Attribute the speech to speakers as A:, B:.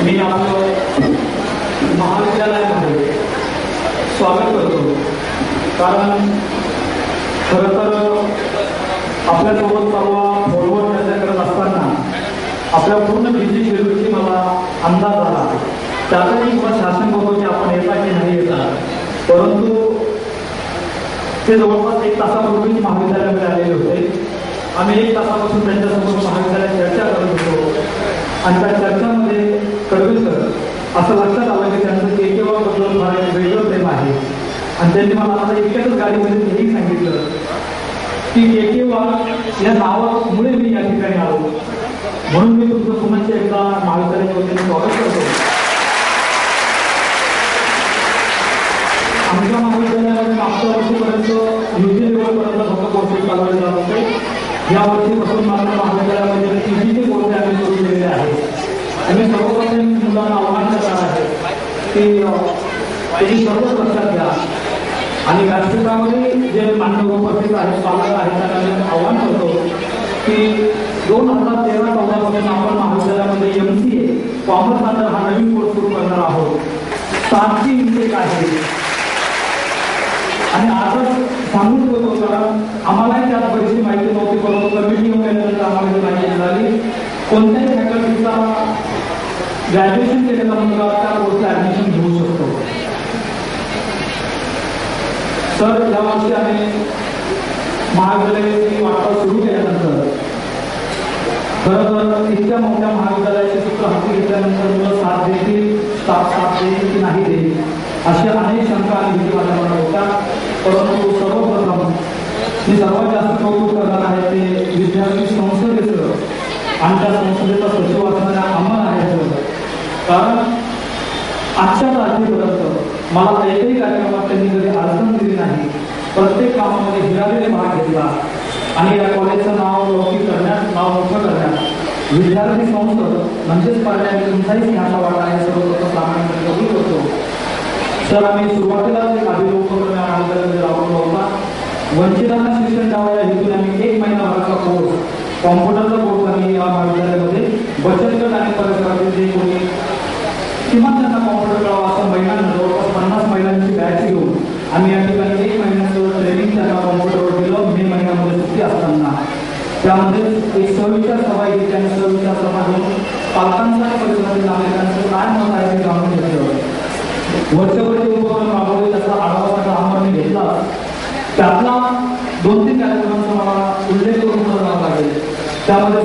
A: मी आपलं महाविद्यालयामध्ये स्वागत करतो, कारण खरं तर आपल्यासोबत परवा फोनवर चर्चा करत असताना आपल्या पूर्ण बिझी शेड्यूलची मला अंदाज आला. त्यातही मला शासन बघतो की आपण येता की नाही येता, परंतु ते जवळपास 1 तासापूर्वीच महाविद्यालयामध्ये आलेले होते. आम्ही 1 तासापासून त्यांच्यासमोर महाविद्यालयात चर्चा करत होतो आणि त्या चर्चामध्ये कडवेकर असं लक्षात आलं की त्यांचं केकेवाबद्दल फार एक वेगळं प्रेम आहे. आणि त्यांनी मला आता इतक्याच गाडीमध्ये हेही सांगितलं की केकेवा या नावामुळे मी या ठिकाणी आलो, म्हणून मी तुमचं पुन्हा एकदा महाविद्यालयाच्या वतीने स्वागत करतो. आमच्या महाविद्यालयामध्ये मागच्या वर्षीपर्यंत युजी लेवलपर्यंत फक्त कोर्सेस चालवले जात होते. या वर्षीपासून मात्र महाविद्यालयामध्ये पीजीचे कोर्स आम्ही सुरू केलेले आहेत. आणि सर्वप्रथम मुलांना आव्हान करणार आहे की त्यांनी सर्वच लक्षात घ्या आणि व्यासपीठामध्ये जे मान्यवर उपस्थित आहेत पालक आहेत त्यांना मी आव्हान करतो की 2013-14 पासून आपण महाविद्यालयामध्ये MCA कॉमर्स नंतर हा नवीन कोर्स सुरू करणार आहोत. 7ची इंटेक आहे आणि आजच सांगून ठेवतो, कारण आम्हालाही त्यात बरीचशी माहिती नव्हती, परंतु कमिटी येऊन गेल्यानंतर आम्हाला ही माहिती मिळाली. कोणत्याही फॅकल्टीचा ग्रॅज्युएशन केलेला मुलगा त्या कोर्सला ऍडमिशन घेऊ शकतो. तर या वर्षी आम्ही महाविद्यालयाची वाटपाट सुरू केल्यानंतर खरं तर इतक्या मोठ्या महाविद्यालयाचे सूत्र हाती घेतल्यानंतर मुलं साथ देतील, स्टाफ साथ देईल की नाही देईल अशी अनेक शंका आणि भीती माझ्याकडे होत्या. परंतु सर्वप्रथम मी सर्वात जास्त कौतुक करणार आहे ते विद्यार्थी संसदेचं आणि त्या संसदेचा सचिव असणाऱ्या अमन आहेत. कारण आजच्या तारखेपर्यंत मला एकही कार्यक्रमात त्यांनी कधी अडचण दिली नाही. प्रत्येक कामामध्ये हिरारीने भाग घेतला आणि या कॉलेजचं नाव लौकिक करण्यात, नाव मोठं करण्यात विद्यार्थी संसद म्हणजेच पर्याय तुमचाही सिंहाचा वाटा आहे. सर्वप्रथम प्रामाणिकपणे कबूल करतो. तर आम्ही सुरुवातीलाच एक अभिनव उपक्रम या महाविद्यालयामध्ये राबवला होता. वंचितांना शिक्षण द्यावं या हेतूने आम्ही 1 महिनाभराचा कोर्स, कॉम्प्युटरचा कोर्स आम्ही या महाविद्यालयामध्ये बचत गट आणि परिसरातील जे कोणी किमान त्यांना कॉम्प्युटर कळावा असं महिलांना जवळपास 50 महिलांची बॅच घेऊन आम्ही या ठिकाणी 1 महिन्याचं ट्रेनिंग त्यांना कॉम्प्युटरवर दिलं. मे महिन्यामध्ये सुट्टी असताना त्यामध्ये एक सहविचार सभा घेतली आणि सहविचार सभा घेऊन पालकांचा आणि परिसरातील नागरिकांचं काय मत आहे ते जाणून घेतलं. वर्षभर जे उपक्रम राबवले त्याचा आढावा सगळा आम्हाला घेतला. त्यातला 2-3 कार्यक्रमांचा मला उल्लेख करून करावा लागेल. त्यामध्ये